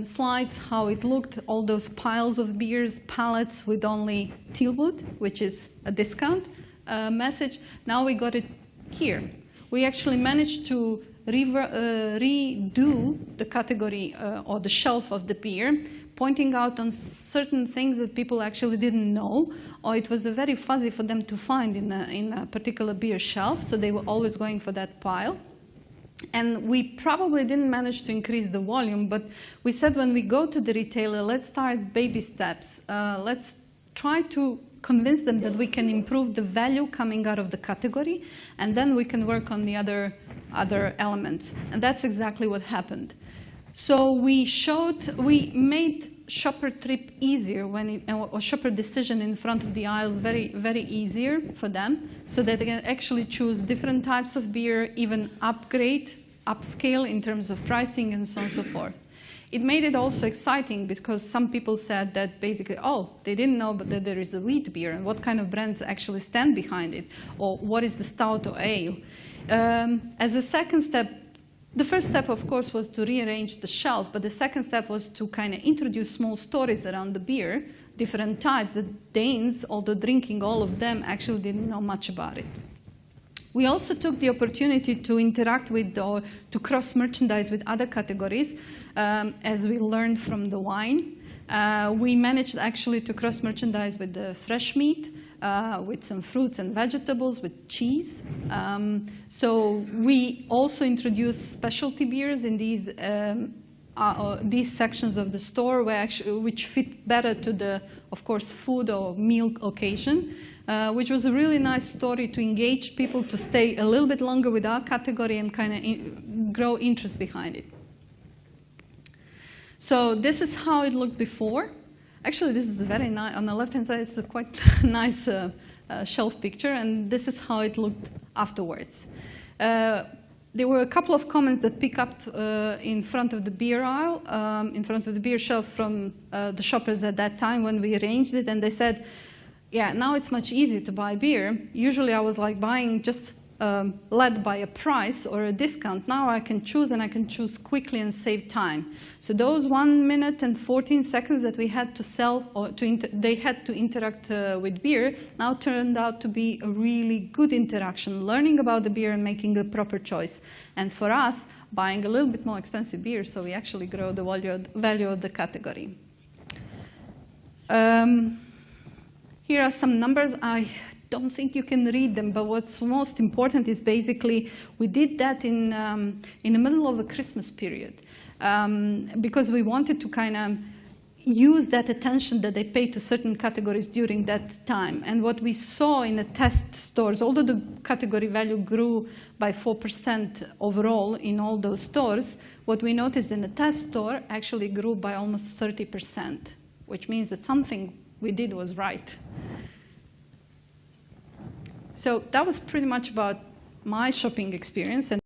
slides how it looked, all those piles of beers, pallets with only Tilbud, which is a discount message. Now we got it here. We actually managed to redo the category or the shelf of the beer, pointing out on certain things that people actually didn't know, or it was very fuzzy for them to find in a particular beer shelf, so they were always going for that pile. And we probably didn't manage to increase the volume, but we said when we go to the retailer, let's start baby steps. Let's try to convince them that we can improve the value coming out of the category, and then we can work on the other elements. And that's exactly what happened. So we made shopper trip easier or shopper decision in front of the aisle very, very easier for them, so that they can actually choose different types of beer, even upscale in terms of pricing and so on and so forth. It made it also exciting because some people said that basically, oh, they didn't know that there is a wheat beer and what kind of brands actually stand behind it, or what is the stout or ale. As a second step, the first step, of course, was to rearrange the shelf, but the second step was to kind of introduce small stories around the beer, different types that Danes, although drinking all of them, actually didn't know much about it. We also took the opportunity to interact with or to cross-merchandise with other categories, as we learned from the wine. We managed actually to cross-merchandise with the fresh meat, with some fruits and vegetables, with cheese. So we also introduced specialty beers in these sections of the store, which fit better to the, of course, food or meal occasion, which was a really nice story to engage people to stay a little bit longer with our category and kind of grow interest behind it. So this is how it looked before. Actually, this is very nice. On the left-hand side, it's a quite nice shelf picture, and this is how it looked afterwards. There were a couple of comments that picked up in front of the beer aisle, in front of the beer shelf from the shoppers at that time when we arranged it, and they said, yeah, now it's much easier to buy beer. Usually I was like buying just led by a price or a discount. Now I can choose, and I can choose quickly and save time. So those 1 minute and 14 seconds that we had to sell, or they had to interact with beer, now turned out to be a really good interaction, learning about the beer and making a proper choice. And for us, buying a little bit more expensive beer, so we actually grow the value of the category. Here are some numbers. I don't think you can read them, but what's most important is basically we did that in the middle of a Christmas period because we wanted to kind of use that attention that they pay to certain categories during that time. And what we saw in the test stores, although the category value grew by 4% overall in all those stores, what we noticed in the test store actually grew by almost 30%, which means that something we did was right. So that was pretty much about my shopping experience. And